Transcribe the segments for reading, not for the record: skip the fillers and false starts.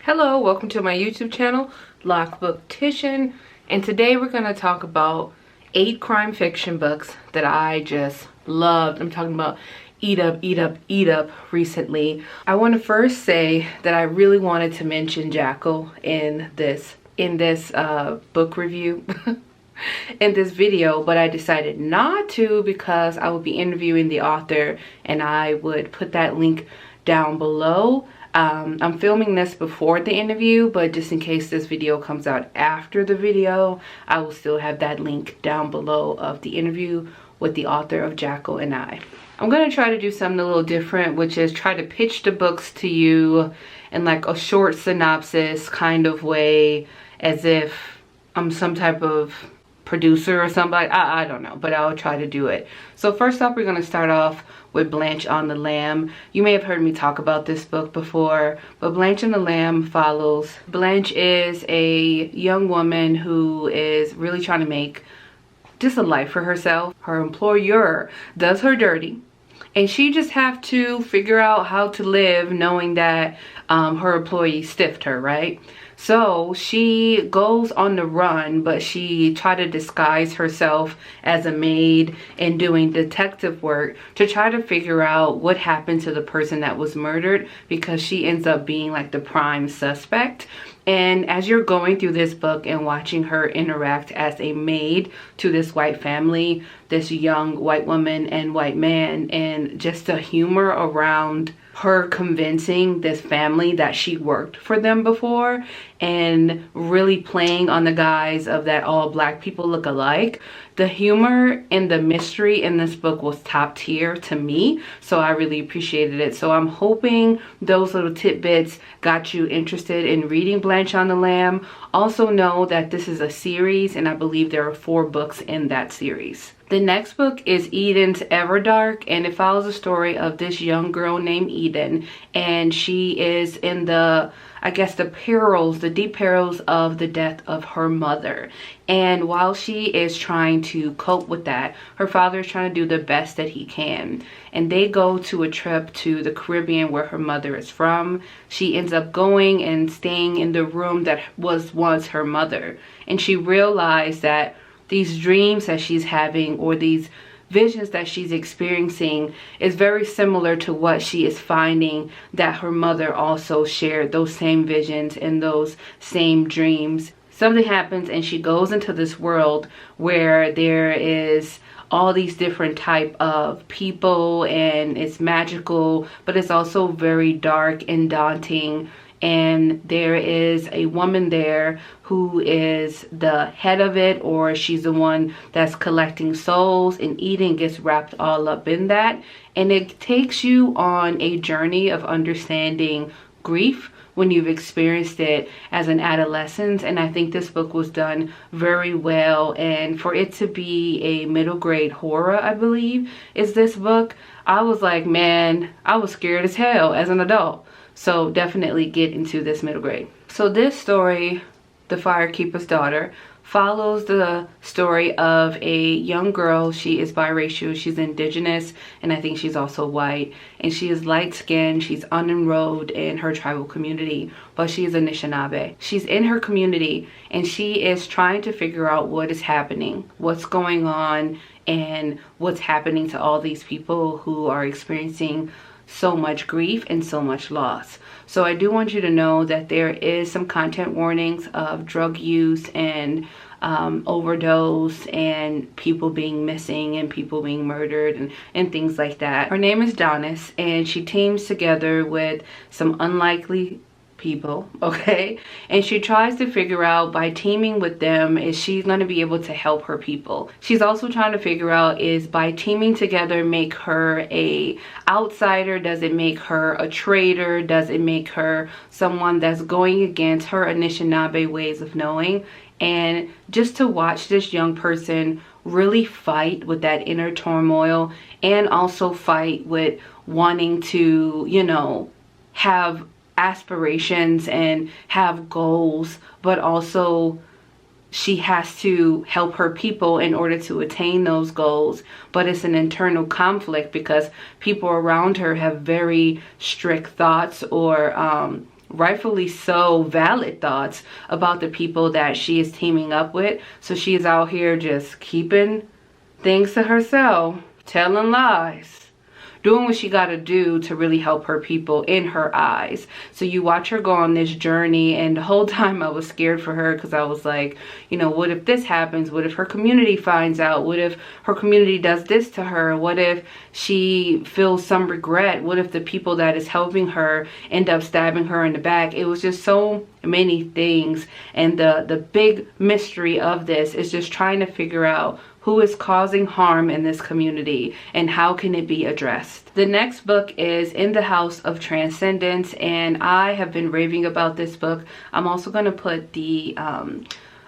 Hello, welcome to my YouTube channel, Booktician, and today we're going to talk about 8 crime fiction books that I just loved. I'm talking about eat up recently. I want to first say that I really wanted to mention Jackal in this book review in this video, but I decided not to because I would be interviewing the author and I would put that link down below. I'm filming this before the interview, but just in case this video comes out after the video, I will still have that link down below of the interview with the author of Jackal and I. I'm going to try to do something a little different, which is try to pitch the books to you in like a short synopsis kind of way, as if I'm some type of producer or somebody. I don't know, but I'll try to do it. So first off, we're going to start off with Blanche on the Lam. You may have heard me talk about this book before, but Blanche on the Lam follows. Blanche is a young woman who is really trying to make just a life for herself. Her employer does her dirty, and she just have to figure out how to live knowing that her employee stiffed her, right? So she goes on the run, but she tried to disguise herself as a maid and doing detective work to try to figure out what happened to the person that was murdered, because she ends up being like the prime suspect. And as you're going through this book and watching her interact as a maid to this white family, this young white woman and white man, and just the humor around her convincing this family that she worked for them before, and really playing on the guise of that all black people look alike. The humor and the mystery in this book was top tier to me, so I really appreciated it. So I'm hoping those little tidbits got you interested in reading Blanche on the Lam. Also know that this is a series, and I believe there are 4 books in that series. The next book is Eden's Everdark, and it follows the story of this young girl named Eden, and she is in the, I guess, the deep perils of the death of her mother. And while she is trying to cope with that, her father is trying to do the best that he can. And they go to a trip to the Caribbean where her mother is from. She ends up going and staying in the room that was once her mother. And she realized that these dreams that she's having, or these visions that she's experiencing, is very similar to what she is finding that her mother also shared, those same visions and those same dreams. Something happens and she goes into this world where there is all these different type of people, and it's magical, but it's also very dark and daunting. And there is a woman there who is the head of it, or she's the one that's collecting souls, and Eden gets wrapped all up in that. And it takes you on a journey of understanding grief when you've experienced it as an adolescent. And I think this book was done very well, and for it to be a middle grade horror, I believe is this book, I was like, man, I was scared as hell as an adult. So definitely get into this middle grade. So this story, The Firekeeper's Daughter, follows the story of a young girl. She is biracial, she's indigenous, and I think she's also white. And she is light-skinned, she's unenrolled in her tribal community, but she is a Anishinaabe. She's in her community, and she is trying to figure out what is happening, what's going on, and what's happening to all these people who are experiencing so much grief and so much loss. So I do want you to know that there is some content warnings of drug use and overdose, and people being missing and people being murdered and things like that. Her name is Donis, and she teams together with some unlikely people, okay, and she tries to figure out, by teaming with them, is she's going to be able to help her people. She's also trying to figure out, is by teaming together make her a outsider? Does it make her a traitor? Does it make her someone that's going against her Anishinaabe ways of knowing? And just to watch this young person really fight with that inner turmoil, and also fight with wanting to, you know, have aspirations and have goals, but also she has to help her people in order to attain those goals. But it's an internal conflict because people around her have very strict thoughts or rightfully so, valid thoughts about the people that she is teaming up with. So she is out here just keeping things to herself, telling lies, doing what she got to do to really help her people in her eyes. So you watch her go on this journey, and the whole time I was scared for her, because I was like, you know, what if this happens? What if her community finds out? What if her community does this to her? What if she feels some regret? What if the people that is helping her end up stabbing her in the back? It was just so many things, and the big mystery of this is just trying to figure out who is causing harm in this community and how can it be addressed. The next book is In the House of Transcendence, and I have been raving about this book. I'm also going to put the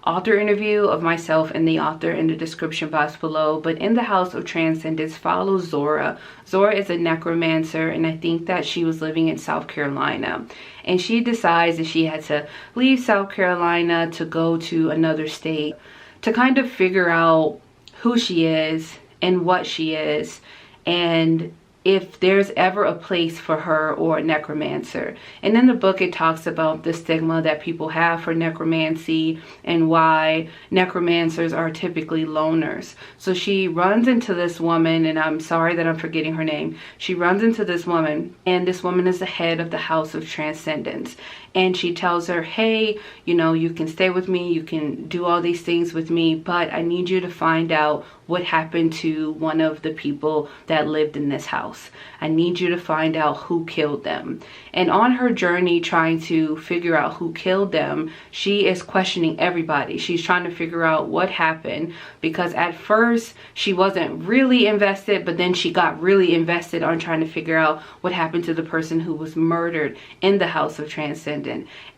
author interview of myself and the author in the description box below. But In the House of Transcendence follows Zora. Zora is a necromancer, and I think that she was living in South Carolina, and she decides that she had to leave South Carolina to go to another state to kind of figure out who she is and what she is, and if there's ever a place for her or a necromancer. And in the book, it talks about the stigma that people have for necromancy and why necromancers are typically loners. So she runs into this woman, and I'm sorry that I'm forgetting her name. She runs into this woman, and this woman is the head of the House of Transcendence. And she tells her, hey, you know, you can stay with me, you can do all these things with me, but I need you to find out what happened to one of the people that lived in this house. I need you to find out who killed them. And on her journey trying to figure out who killed them, she is questioning everybody. She's trying to figure out what happened, because at first she wasn't really invested, but then she got really invested on trying to figure out what happened to the person who was murdered in the House of Transcendence.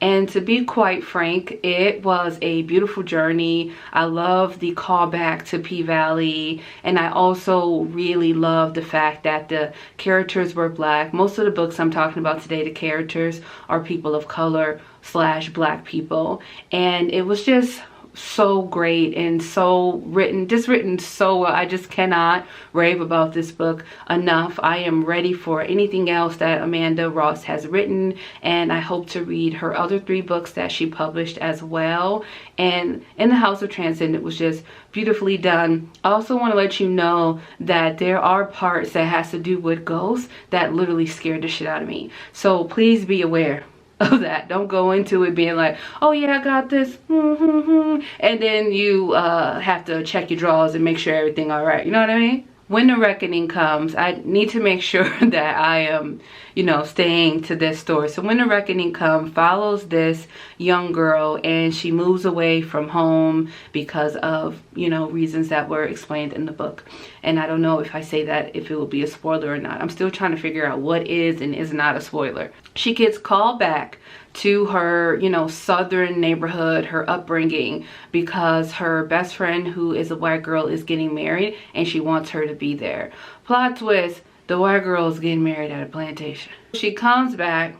And to be quite frank, it was a beautiful journey. I love the callback to P-Valley, and I also really love the fact that the characters were Black. Most of the books I'm talking about today, the characters are people of color / Black people, and it was just so great and so written so well. I just cannot rave about this book enough. I am ready for anything else that Amanda Ross has written, and I hope to read her other 3 books that she published as well. And In the House of Transcendence was just beautifully done. I also want to let you know that there are parts that has to do with ghosts that literally scared the shit out of me. So please be aware of that. Don't go into it being like, oh yeah, I got this, and then you have to check your drawers and make sure everything all right. You know what I mean? When the reckoning comes, I need to make sure that I am, you know, staying to this story. So When the Reckoning Comes follows this young girl, and she moves away from home because of, you know, reasons that were explained in the book. And I don't know if I say that if it will be a spoiler or not. I'm still trying to figure out what is and is not a spoiler. She gets called back to her, you know, southern neighborhood, her upbringing, because her best friend, who is a white girl, is getting married, and she wants her to be there. Plot twist, the white girl is getting married at a plantation. She comes back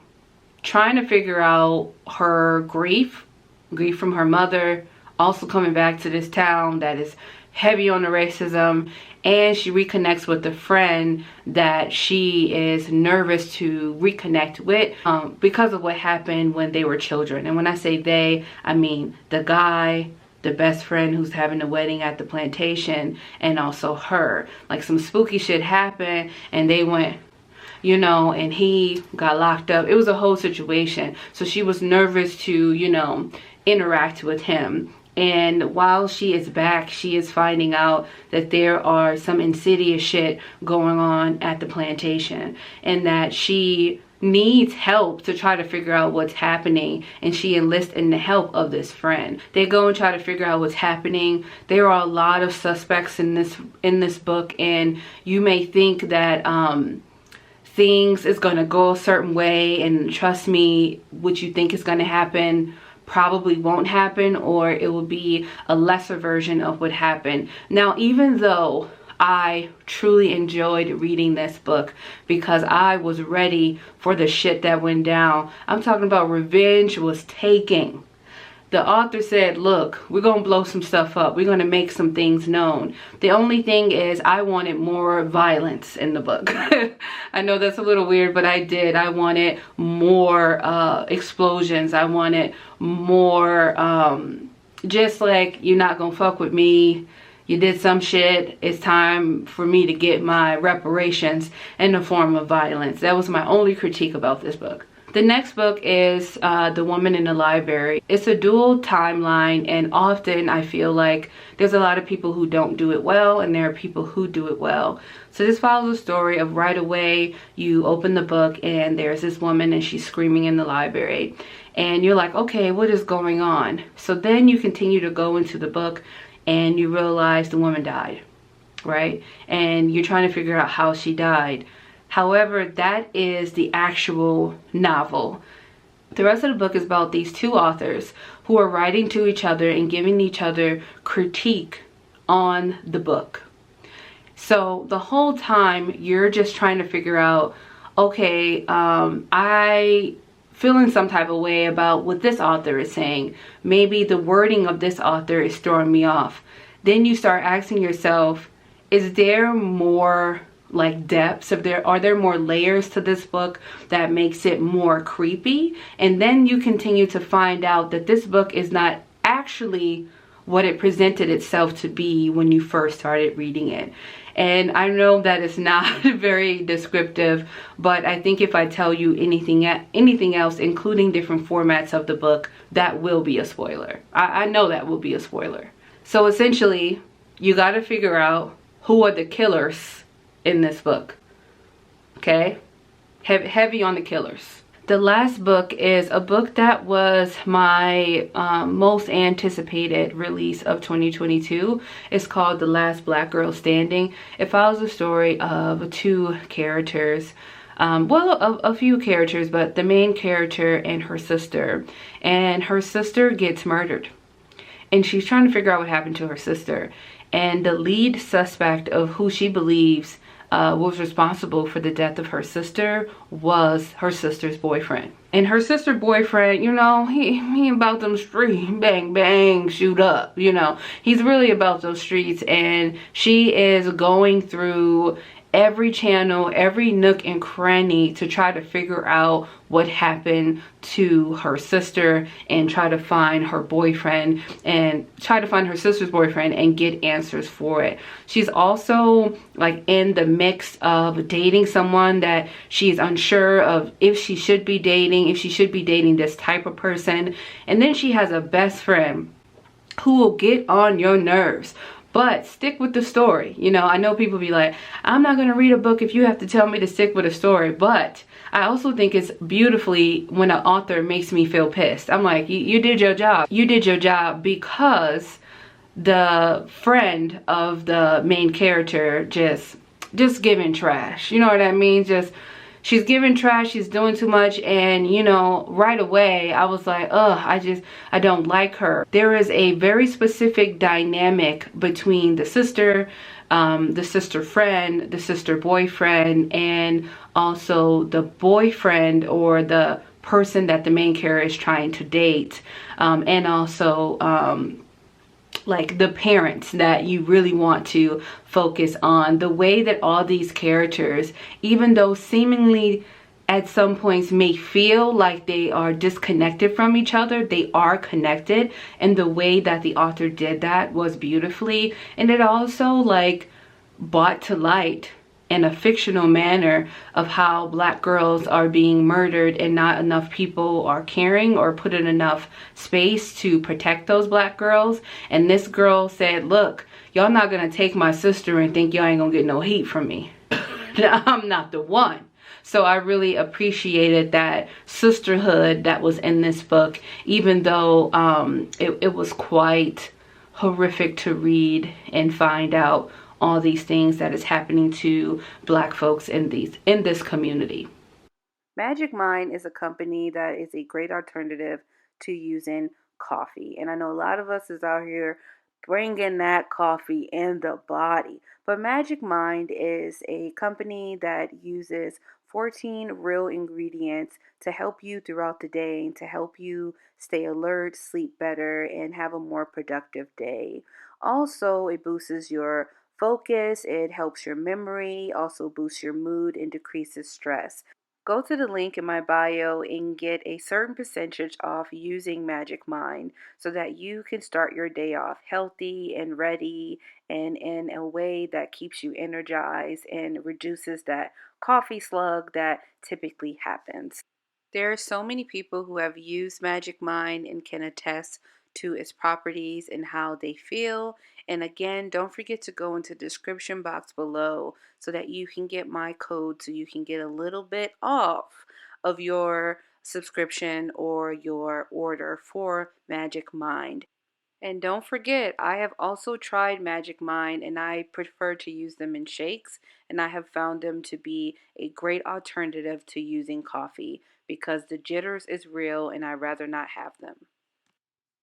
trying to figure out her grief from her mother, also coming back to this town that is heavy on the racism, and she reconnects with a friend that she is nervous to reconnect with because of what happened when they were children. And when I say they, I mean the guy, the best friend who's having a wedding at the plantation, and also her. Like, some spooky shit happened, and they went, you know, and he got locked up. It was a whole situation. So she was nervous to, you know, interact with him. And while she is back, she is finding out that there are some insidious shit going on at the plantation, and that she needs help to try to figure out what's happening, and she enlists in the help of this friend. They go and try to figure out what's happening. There are a lot of suspects in this book, and you may think that things is going to go a certain way, and trust me, what you think is going to happen probably won't happen, or it will be a lesser version of what happened. Now, even though I truly enjoyed reading this book because I was ready for the shit that went down, I'm talking about revenge was taking. the author said, look, we're going to blow some stuff up. We're going to make some things known. The only thing is I wanted more violence in the book. I know that's a little weird, but I did. I wanted more explosions. I wanted more, just like, you're not going to fuck with me. You did some shit. It's time for me to get my reparations in the form of violence. That was my only critique about this book. The next book is The Woman in the Library. It's a dual timeline, and often I feel like there's a lot of people who don't do it well, and there are people who do it well. So this follows a story of right away, you open the book and there's this woman and she's screaming in the library. And you're like, okay, what is going on? So then you continue to go into the book and you realize the woman died, right? And you're trying to figure out how she died. However, that is the actual novel. The rest of the book is about these two authors who are writing to each other and giving each other critique on the book. So the whole time you're just trying to figure out, okay, I feel in some type of way about what this author is saying. Maybe the wording of this author is throwing me off. Then you start asking yourself, is there more like depths? Are there more layers to this book that makes it more creepy? And then you continue to find out that this book is not actually what it presented itself to be when you first started reading it. And I know that it's not very descriptive, but I think if I tell you anything else, including different formats of the book, that will be a spoiler. I know that will be a spoiler. So essentially, you got to figure out who are the killers in this book. Okay? Heavy on the killers. The last book is a book that was my most anticipated release of 2022. It's called The Last Black Girl Standing. It follows the story of two characters. A few characters, but the main character and her sister. And her sister gets murdered. And she's trying to figure out what happened to her sister. And the lead suspect of who she believes was responsible for the death of her sister was her sister's boyfriend. And her sister's boyfriend, you know, he about them streets, bang, bang, shoot up, you know. He's really about those streets, and she is going through every channel, every nook and cranny to try to figure out what happened to her sister and try to find her boyfriend and try to find her sister's boyfriend and get answers for it. She's also like in the mix of dating someone that she's unsure of if she should be dating this type of person. And then she has a best friend who will get on your nerves. But stick with the story. You know, I know people be like, I'm not going to read a book if you have to tell me to stick with a story. But I also think it's beautifully when an author makes me feel pissed. I'm like, you did your job. You did your job because the friend of the main character just giving trash. You know what I mean? She's giving trash, she's doing too much, and you know, right away I was like, ugh, I don't like her. There is a very specific dynamic between the sister friend, the sister boyfriend, and also the boyfriend or the person that the main character is trying to date, and also like the parents that you really want to focus on. The way that all these characters, even though seemingly at some points may feel like they are disconnected from each other, they are connected, and the way that the author did that was beautifully. And it also like brought to light in a fictional manner of how Black girls are being murdered and not enough people are caring or put in enough space to protect those Black girls. And this girl said, look, y'all not gonna take my sister and think y'all ain't gonna get no heat from me. I'm not the one. So I really appreciated that sisterhood that was in this book, even though it was quite horrific to read and find out all these things that is happening to Black folks in this community. Magic Mind is a company that is a great alternative to using coffee. And I know a lot of us is out here bringing that coffee in the body. But Magic Mind is a company that uses 14 real ingredients to help you throughout the day and to help you stay alert, sleep better, and have a more productive day. Also, it boosts your focus, it helps your memory, also boosts your mood, and decreases stress. Go to the link in my bio and get a certain percentage off using Magic Mind so that you can start your day off healthy and ready and in a way that keeps you energized and reduces that coffee slug that typically happens. There are so many people who have used Magic Mind and can attest to its properties and how they feel. And again, don't forget to go into the description box below so that you can get my code so you can get a little bit off of your subscription or your order for Magic Mind. And don't forget, I have also tried Magic Mind and I prefer to use them in shakes, and I have found them to be a great alternative to using coffee because the jitters is real and I'd rather not have them.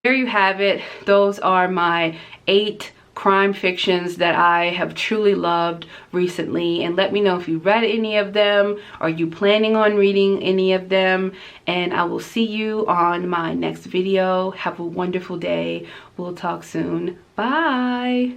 There you have it. Those are my 8 crime fictions that I have truly loved recently, and let me know if you read any of them. Are you planning on reading any of them? And I will see you on my next video. Have a wonderful day. We'll talk soon. Bye.